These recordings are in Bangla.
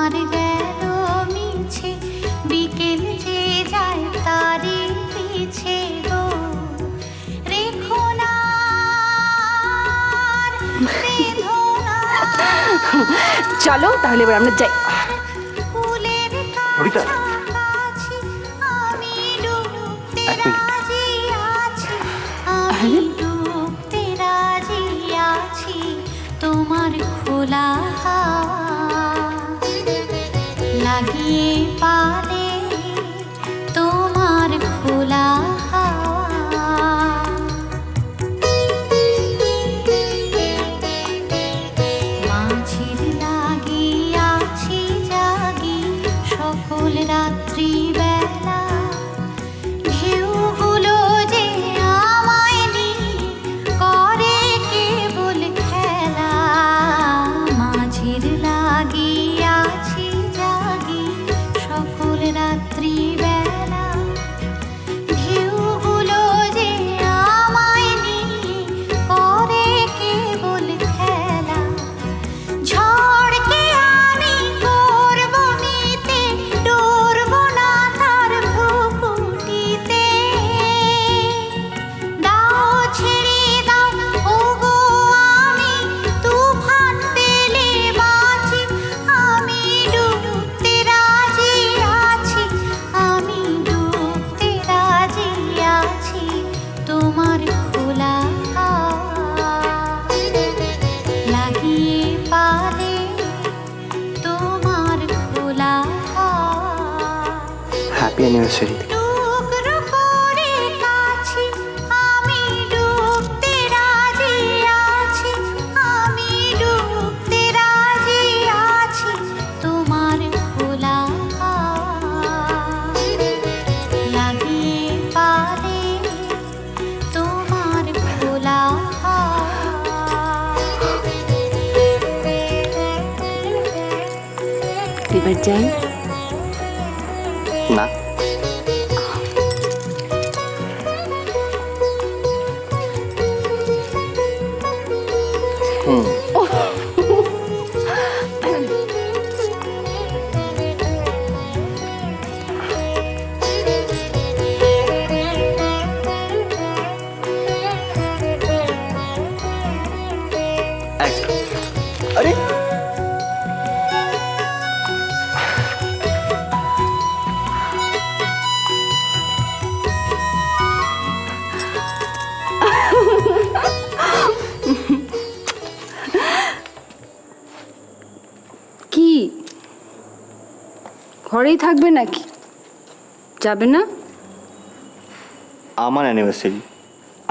আমার গেল মিছে বিকেল যে যায় তারি পিছে গো রেখো না বেঁধো না। চলো তাহলে এবার আমরা যাই। ফুলের রীতা, কাছাকাছি আমি ডুবতে এক মিনিট। রাজি আছি, আমি ডুবতে রাজি আছি তোমার খোলা হাওয়া লাগিয়ে পালে তোমার খোলা হাওয়া। মাঝির লাগিয়াছি জাগি সকল রাত্রি বেলা ঢেউগুলো যে আমায় নিয়ে করে কেবল খেলা। মাঝির লাগিয়াছি জাগি সকল রাত্রি বেলা ঢেউগুলো যে আমায় নিয়ে করে কেবল খেলা। ঝড়কে আমি করব নিতে ডরব না তার ভ্রুকুটিতে। দাও ছেড়ে দাও ওগো আমি তুফান পেলে বাঁচি, আমি ডুবতে রাজি আছি, আমি ডুবতে রাজি আছি তোমার খোলা হাওয়া লাগিয়ে পালে তোমার খোলা হাওয়া। Happy anniversary. টুকরো করে কাছি আমি ডুবতে রাজি আছি, আমি ডুবতে রাজি আছি তোমার খোলা হাওয়া লাগিয়ে পালে তোমার খোলা এবার যাই। না, হুম, আরে কি ঘরেই থাকবে নাকি, যাবে না? আমার অ্যানিভার্সারি,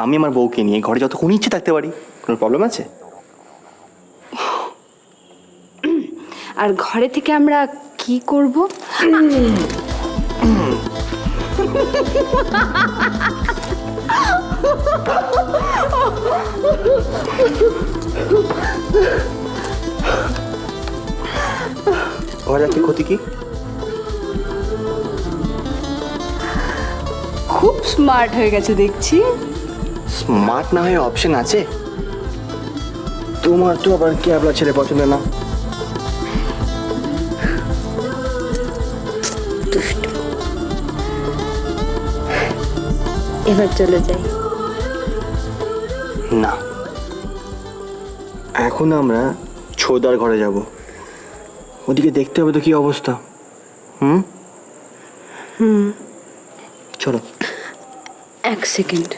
আমি আমার বউকে নিয়ে ঘরে যতক্ষণ ইচ্ছে থাকতে পারি, কোনো প্রবলেম আছে? আর ঘরে থেকে আমরা কি করব? ঘরে কি ক্ষতি কি? খুব স্মার্ট হয়ে গেছে দেখছি। স্মার্ট না হয়ে অপশন আছে? তোমার তো আবার ক্যাবলা ছেলে পছন্দ না। এবার চলে যাই। না, এখন আমরা ছোদার ঘরে যাব, ওদিকে দেখতে হবে তো কি অবস্থা। হুম হুম, চলো। এক সেকেন্ড,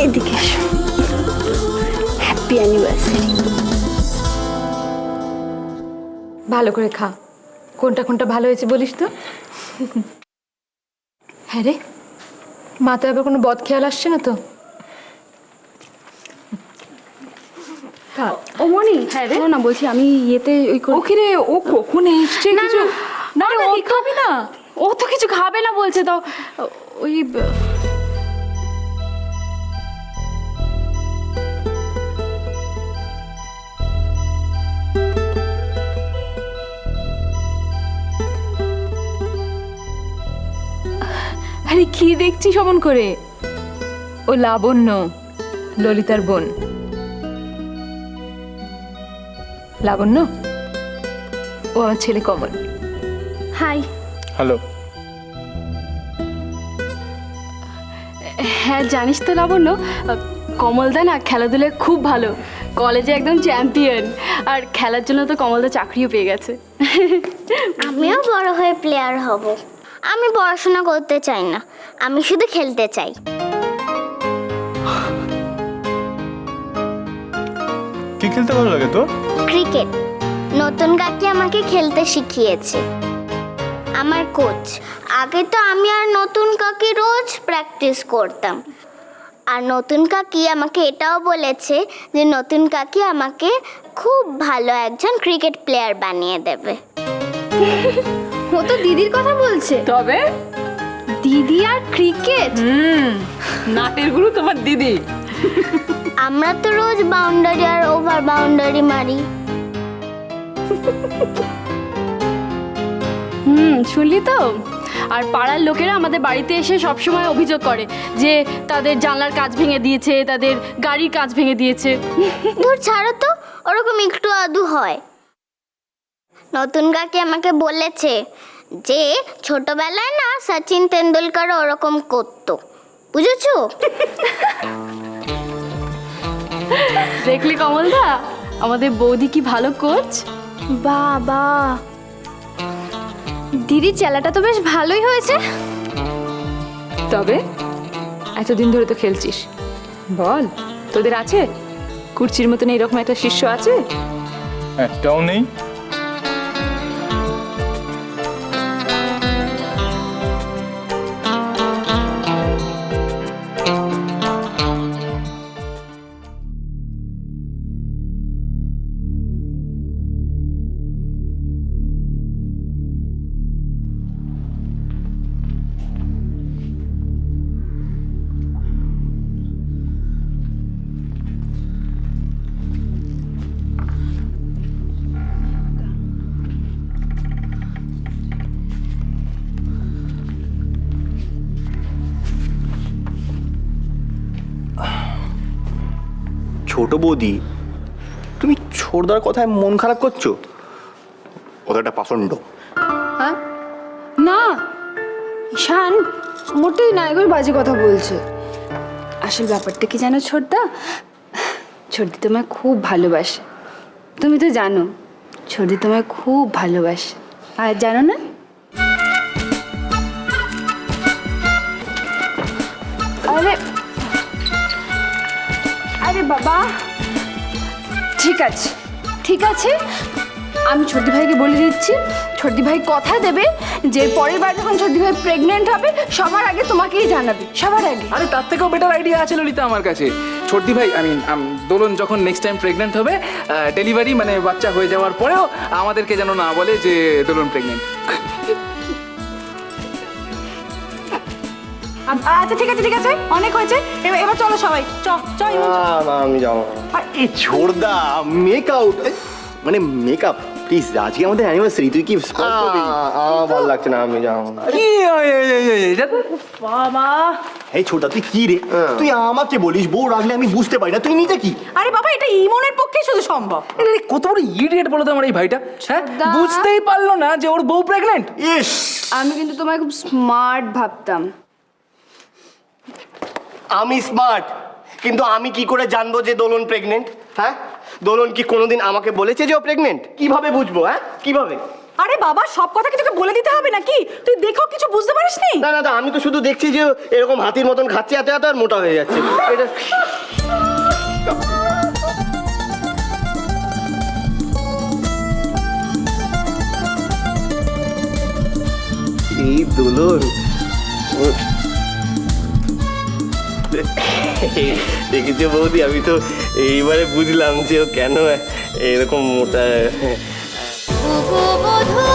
এদিকে এসো। Happy anniversary. ভালো করে খা, কোনটা কোনটা ভালো হয়েছে বলিস তো। হ্যাঁ রে, মাথায় আবার কোনো বদ খেয়াল আসছে না তো? ও মনি, হ্যাঁ রে? শোনো না, বলছি আমি ইয়েতে ওই ওকে রে, ও কখন এসছে না, কিছু? না, না ও কি খাবি না? ও তো কিছু খাবে না বলছে, তো ওই আরে কি দেখছিস অমন করে? ও লাবণ্য, ললিতার বোন। লাবণ্য, ও আমার ছেলে কমল। হাই। হ্যালো। হ্যাঁ জানিস তো লাবণ্য, কমলদা না খেলাধুলায় খুব ভালো, কলেজে একদম চ্যাম্পিয়ন। আর খেলার জন্য তো কমলদা চাকরিও পেয়ে গেছে। আমিও বড় হয়ে প্লেয়ার হব। আমি পড়াশোনা করতে চাই না, আমি শুধু খেলতে চাই। কি খেলতে ভালো লাগে তো? ক্রিকেট। নতুন কাকি আমাকে খেলতে শিখিয়েছে, আমার কোচ। আগে তো আমি আর নতুন কাকি রোজ প্র্যাকটিস করতাম। আর নতুন কাকি আমাকে এটাও বলেছে যে নতুন কাকি আমাকে খুব ভালো একজন ক্রিকেট প্লেয়ার বানিয়ে দেবে। ও তো দিদির কথা বলছে। তবে দিদি আর ক্রিকেট? নাটের গুরু তোমার দিদি। আমরা তো রোজ বাউন্ডারি আর ওভার বাউন্ডারি মারি। শুনলি তো? আর পাড়ার লোকেরা আমাদের বাড়িতে এসে সবসময় অভিযোগ করে যে তাদের জানলার কাঁচ ভেঙে দিয়েছে, তাদের গাড়ির কাঁচ ভেঙে দিয়েছে। ধুর ছাড়ো তো, ওরকম একটু আধু হয়। নতুন কাকি আমাকে বলেছে যে ছোটবেলায় না সচিন তেন্ডুলকার ওরকম করতো, বুঝেছো? দেখলি কমলদা, আমাদের বৌদি কি ভালো কোচ। বাবা, দিদির চেলাটা তো বেশ ভালোই হয়েছে। তবে এতদিন ধরে তো খেলছিস, বল তোদের আছে কুর্চির মতন এইরকম একটা শিষ্য আছে? একটাও নেই। ছোট বৌদি, তুমি ছোটদার কথায় মন খারাপ করছো? কথাটা পাষণ্ড। হ্যাঁ না ঈশান, মোটেই না, এগুলো বাজে কথা বলছে। আসল ব্যাপারটা কি জানো ছোটদা, ছোটদি তোমায় খুব ভালোবাসে। তুমি তো জানো ছোটদি তোমায় খুব ভালোবাসে। আর জানো না? আরে আরে বাবা, ঠিক আছে ঠিক আছে, আমি ছোটদি ভাইকে বলে দিচ্ছি। ছোটদি ভাই কথা দেবে যে পরের বার যখন ছোটদি ভাই প্রেগনেন্ট হবে সবার আগে তোমাকেই জানাবে, সবার আগে। আরে তার থেকেও বেটার আইডিয়া আছে ললিতা আমার কাছে। ছোটদি ভাই দোলন যখন নেক্সট টাইম প্রেগনেন্ট হবে, ডেলিভারি মানে বাচ্চা হয়ে যাওয়ার পরেও আমাদেরকে যেন না বলে যে দোলন প্রেগনেন্ট। আচ্ছা ঠিক আছে ঠিক আছে, অনেক হয়েছে, এবার চলো সবাই, চ চ না আমি যাবো। এই ছোটদা মেকআপ, মানে মেকআপ প্লিজ, আজকে আমাদের অ্যানিভার্সারি, তুই কি আমার ভালো লাগছে না, আমি যাবো না। বাবা। এই ছোটদা তুই কি রে, তুই আমাকে বলিস বউ রাখলে আমি বুঝতে পারি না, তুই নিজে কি? আরে বাবা, এটা ইমনের পক্ষে শুধু সম্ভব। কত বড় ইডিয়েট বলো তো আমার এই ভাইটা, হ্যাঁ বুঝতেই পারলো না যে ওর বউ প্রেগনেন্ট। ইস, আমি কিন্তু তোমায় খুব স্মার্ট ভাবতাম। আমি স্মার্ট, কিন্তু আমি কি করে জানবো যে দোলন প্রেগনেন্ট? হ্যাঁ, দোলন কি কোনোদিন আমাকে বলেছে যে ও প্রেগনেন্ট? কিভাবে বুঝবো? হ্যাঁ কিভাবে? আরে বাবা, সব কথা কি তোকে বলে দিতে হবে নাকি? তুই দেখো কিছু বুঝতে পারিসনি? না না, আমি তো শুধু দেখছি যে এরকম হাতির মতন খাচ্ছে এত এত আর মোটা হয়ে যাচ্ছে। এটা এই দোলন দেখেছো বৌদি, আমি তো এইবারে বুঝলাম যে ও কেন এরকম মোটা। ওগো বধূ